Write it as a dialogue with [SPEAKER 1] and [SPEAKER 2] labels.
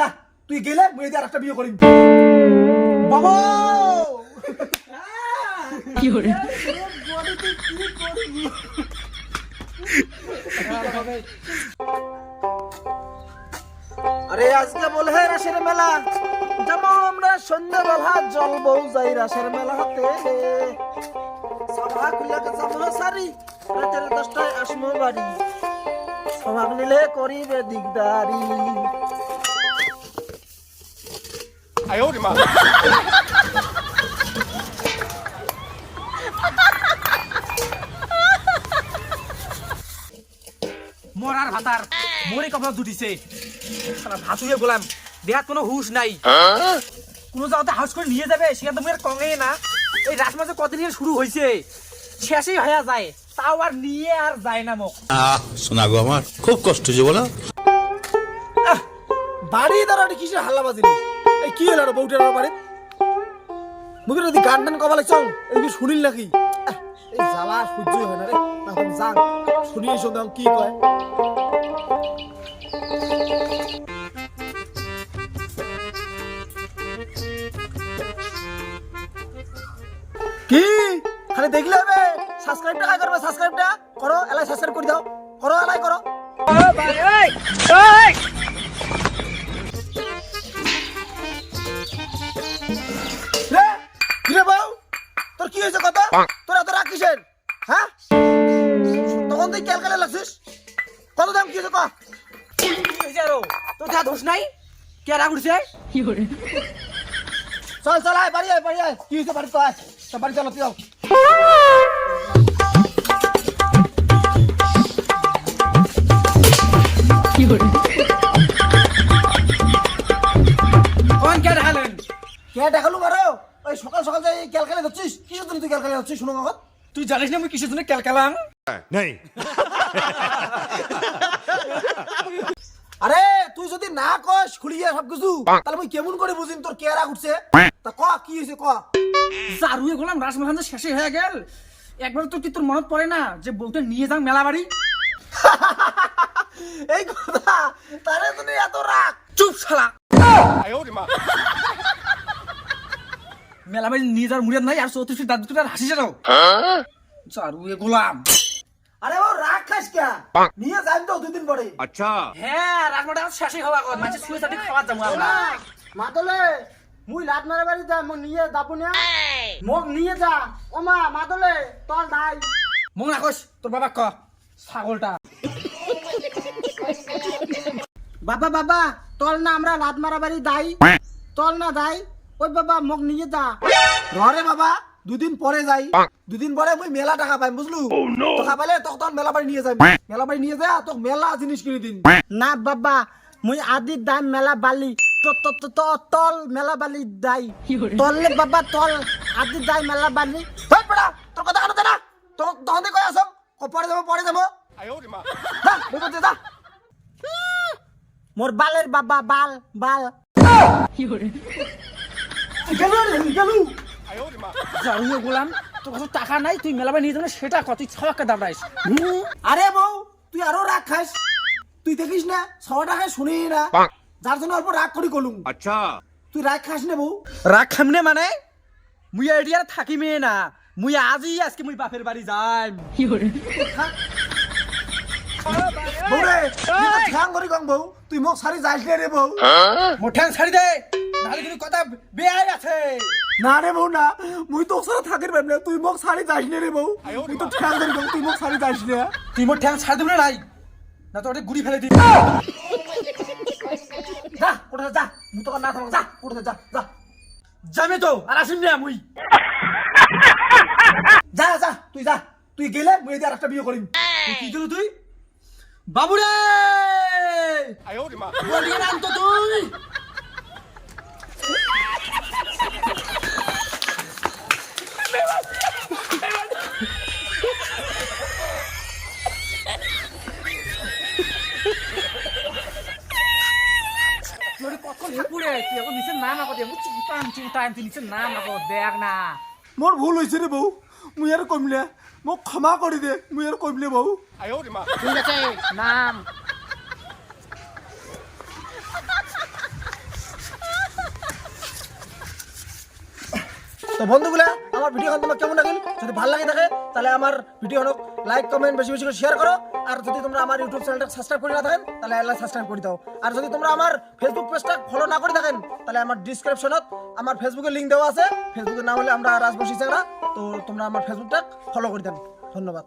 [SPEAKER 1] যা তুই গেলে মুই আর একটা বিয়ে করিম বাবা
[SPEAKER 2] কি করে
[SPEAKER 1] আরে আজকে বলে হে রাসের মেলা যাবো আমরা সন্ধ্যাবেলা জলবো যাই রাসের মেলা হাতে সভা খুললে যাবো সারি রাতের 10টায় আসমো বাড়ি সভাগ নিলে করিবে দিগদারি
[SPEAKER 3] আয় ওরে মা
[SPEAKER 4] মরার ভাতার মরে কপাল দুটিছে সারা ভাত হয়ে গোলাম দেহাত কোনো হুশ নাই কোনো জায়গাতে হাউস করে নিয়ে যাবে সেখানে তো মেয়ের কঙে না এই রাত মাঝে কতদিন শুরু হয়েছে শেষই হয়ে যায় তাও আর নিয়ে আর যায় না মোক
[SPEAKER 5] শোনা গো আমার খুব কষ্ট যে বলো
[SPEAKER 1] বাড়ি দাঁড়ানি কিসের হাল্লা বাজিনি এই কি হলো বউটার বাড়ি মুখে যদি গান টান কবা লাগছ এই কি শুনিল নাকি এই জ্বালা সহ্য হয় না রে এখন যান শুনিয়ে শুনতাম কি কয় কি খালি দেখলে হবে সাবস্ক্রাইবটা কাজ করবে সাবস্ক্রাইবটা করো এলাই সাবস্ক্রাইব করে দাও করো এলাই করো রে কিরে বউ তোর কি হয়েছে কথা তোর এত রাগ কিসের হ্যাঁ তখন তুই ক্যালকালে লাগছিস কত দাম কি হয়েছে ক
[SPEAKER 4] কি হয়েছে আরো তোর যা দোষ নাই কে রাগ উঠছে
[SPEAKER 2] কি করে
[SPEAKER 1] চল চল আয় বাড়ি আয় কি হয়েছে বাড়ি তো আয় তো বাড়ি চলো তুই যাও
[SPEAKER 2] কি করে
[SPEAKER 4] কোন কে দেখালেন
[SPEAKER 1] কে দেখালু বারো ওই সকাল সকাল যাই ক্যালকালে যাচ্ছিস কিসের জন্য তুই ক্যালকালে যাচ্ছিস শুনো আমার
[SPEAKER 4] তুই জানিস না আমি কিসের জন্য ক্যালকালাম
[SPEAKER 5] নেই
[SPEAKER 1] আরে তুই যদি না কস খুলিয়ে সব কিছু তাহলে আমি কেমন করে বুঝিম তোর কে রাগ উঠছে তা ক কি হয়েছে ক
[SPEAKER 4] জারুয়ে গোলাম রাসমাখান তো শেষই হয়ে গেল একবার তো কি তোর মনত পড়ে না যে বউটা নিয়ে যাং মেলা বাড়ি
[SPEAKER 1] এই কথা তারে তুমি এত রাগ
[SPEAKER 4] চুপ শালা
[SPEAKER 3] আয় ওরে মা
[SPEAKER 4] মেলা বাড়ি নিয়ে যাওয়ার মুড়িয়াদ নাই আর 34 দাঁত দুটো হাসি যাও জারুয়ে গোলাম
[SPEAKER 1] আরে ও রাগ খাস কে নিয়ে যাই তো দুদিন পরে
[SPEAKER 3] আচ্ছা
[SPEAKER 4] হ্যাঁ রাসমাটা শেষই হওয়া কথা মানে শুয়ে সাথে খাওয়া যাবো আমরা
[SPEAKER 1] মাদলে মুই লাট মারা বাড়ি যা মো নিয়ে যাবো না মোক নিয়ে যা ও মা মাদলে তোর নাই
[SPEAKER 4] মন রাখস তোর বাবা ক ছাগলটা
[SPEAKER 1] বাবা বাবা তোর না আমরা লাট মারা বাড়ি যাই তোর না যাই ওই বাবা মোক নিয়ে যা রে বাবা দুদিন পরে যাই দুদিন পরে মুই মেলা টাকা পাই বুঝলু টাকা পাইলে তখন মেলা বাড়ি নিয়ে যাই মেলা বাড়ি নিয়ে যা তোকে মেলা জিনিস কিনে দিন না বাবা মুই আদি দাম মেলা বালি তল মেলা বালি দাই
[SPEAKER 2] কি করে
[SPEAKER 1] তললে বাবা তল আদি দাই মেলা বালি ধর পড়া তোর কথা কানো না তো তখন কই আসম পরে যাবো
[SPEAKER 3] আয় ওরে মা
[SPEAKER 1] যা বিপদে যা মোর বালের বাবা বাল বাল
[SPEAKER 2] কি করে
[SPEAKER 1] গেলু
[SPEAKER 3] আয় ওরে মা
[SPEAKER 4] জারুয়ে গোলাম তোর কাছে টাকা নাই তুই মেলা বাড়ি নিয়ে যাবে সেটা কত তুই ছাওয়াকে দাবড়াইস
[SPEAKER 1] আরে বউ তুই আরো রাগ খাস তুই দেখিস না 100 টাকায় শুনি না যার জন্য অল্প রাগ করি কলুম
[SPEAKER 3] আচ্ছা
[SPEAKER 1] তুই রাগ খাস না বউ
[SPEAKER 4] রাগ খামনে মানে মুই এডিয়ার থাকিমে না মুই আজকে মুই বাপের বাড়ি যাই
[SPEAKER 2] কি করে
[SPEAKER 1] বউ রে ঠ্যাং করি গং বউ তুই মোক সারি যাইস রে বউ
[SPEAKER 4] মোঠান ছাড়ি দে নাহলে কিন্তু কথা বেয়াই আছে
[SPEAKER 1] না রে বউ না মুই তো সারা থাকির না তুই মোক সারি যাইস রে বউ তুই তো ঠ্যাং করি গং তুই মোক সারি যাইস না
[SPEAKER 4] তুই মোর ঠ্যাং ছাড় দিবি না নাই না তো ওটা গুড়ি ফেলে দিবি
[SPEAKER 1] যা কোথায় যা মুই তো না থাম যা কোথায় যা যা
[SPEAKER 4] যাবে তো আর আসিম না মুই
[SPEAKER 1] যা যা তুই গেলে মুই আর একটা বিয়ে করিম
[SPEAKER 4] তুই কি দিল তুই বাবুরে
[SPEAKER 3] আয় ওরে মা
[SPEAKER 4] বলি নাম তো তুই কখন ঠাকুরে তুই এখন নিচে নাম আগত চিন্তাম তুই নিচে নাম আগত দেখ না
[SPEAKER 1] মোর ভুল হয়েছে রে বউ মুই আর কমলে মোক ক্ষমা কৰি দে মুই আর কমলে বউ
[SPEAKER 3] আয় ওরে মা
[SPEAKER 4] ঠিক আছে নাম
[SPEAKER 1] তো বন্ধুগুলা আমার ভিডিওখন তোমার কেমন লাগিল যদি ভালো লাগে থাকে তাহলে আমার ভিডিওখনক লাইক কমেন্ট বেশি বেশি করে শেয়ার করো আর যদি তোমরা আমার ইউটিউব চ্যানেলটা সাবস্ক্রাইব করে না থাকেন তাহলে এলা সাবস্ক্রাইব করে দাও আর যদি তোমরা আমার ফেসবুক পেজটা ফলো না করে থাকেন তাহলে আমার ডেসক্রিপশনত আমার ফেসবুকের লিংক দেওয়া আছে ফেসবুকের নাম হলে আমরা রাজবংশী চ্যাংড়া তো তোমরা আমার ফেসবুকটা ফলো করে দেন ধন্যবাদ